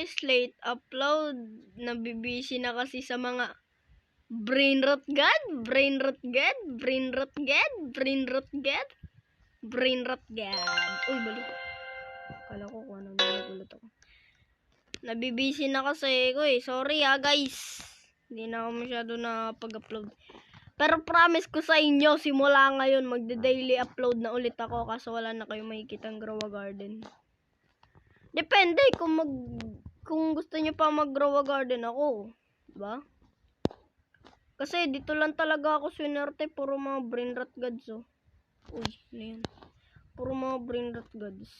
is late upload. Nabibisi na kasi sa mga brain rot god. Uy, balik. Kala ko kung anong nagulat ako. Nabibisi na kasi ko eh. Sorry guys. Hindi na ako masyado na pag-upload. Pero promise ko sa inyo, simula ngayon, magde-daily upload na ulit ako kaso wala na kayo makikitang Grow a Garden. Depende kung gusto niyo pa mag-Grow a Garden ako. Diba? Kasi dito lang talaga ako swinerte, puro mga brain rot gods oh. Uy, ano yan? Puro mga brain rot gods.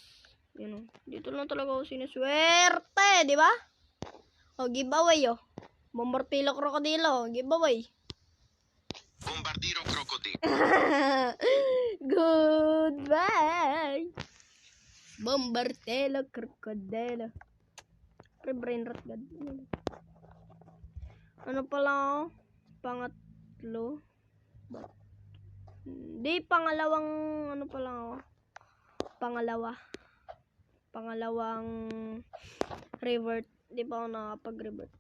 Yan oh. Dito lang talaga ako sinuswerte, di ba? O, giveaway oh. Bombardilo krokodilo, giveaway. Bombardiro crocodilo. Goodbye. Bombardilo krokodilo. Pre-brain rot god. Ano pala ako? Pangatlo. Di, pangalawang ano pa lang ako. Pangalawang revert. Di pa ako nakapag-revert.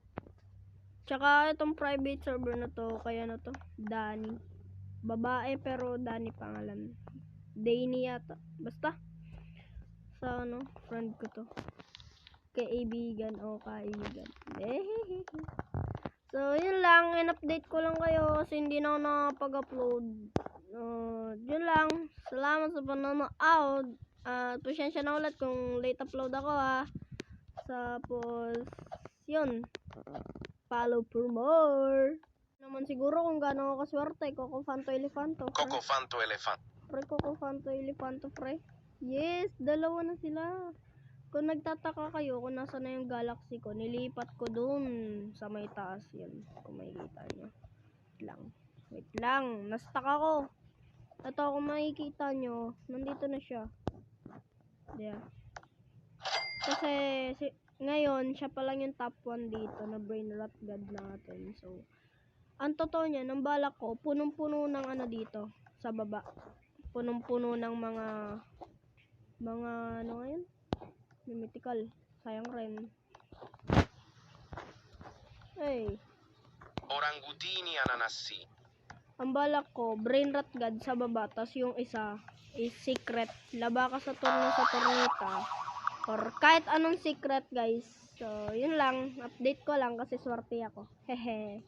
Tsaka itong private server na to, kaya na to, Dani. Babae pero Dani pangalan. Dani yata. Basta. Sa ano, friend ko to. Kaibigan o kaibigan. So, yun lang. In-update ko lang kayo kasi hindi na ako nakapag-upload. Yun lang. Salamat sa panonood. Pasensya na ulit kung late upload ako ha. Tapos, yun. Follow for more. Naman siguro kung gaano ako kaswerte. Cocofanto Elefanto. Cocofanto elefanto. Pre, Cocofanto Elefanto, pre. Yes, dalawa na sila. Kung nagtataka kayo kung nasa na yung galaxy ko, nilipat ko dun sa may taas yun. Kung makikita nyo. Wait lang. Nastuck ako. Ito kung makikita nyo, nandito na siya. Yeah. Kasi ngayon, siya pa lang yung top 1 dito na brain rot god natin. So, ang totoo niya, ng balak ko, punong-puno ng ano dito, sa baba. Punong-puno ng mga ano ngayon? Mythical. Sayang rin. Hey. Orangutini ananassi. Ang balak ko, brain rot god sa baba, tas yung isa is secret. Laba ka sa turno sa tornita. Or kahit anong secret guys. So, yun lang. Update ko lang kasi swerte ako. Hehe.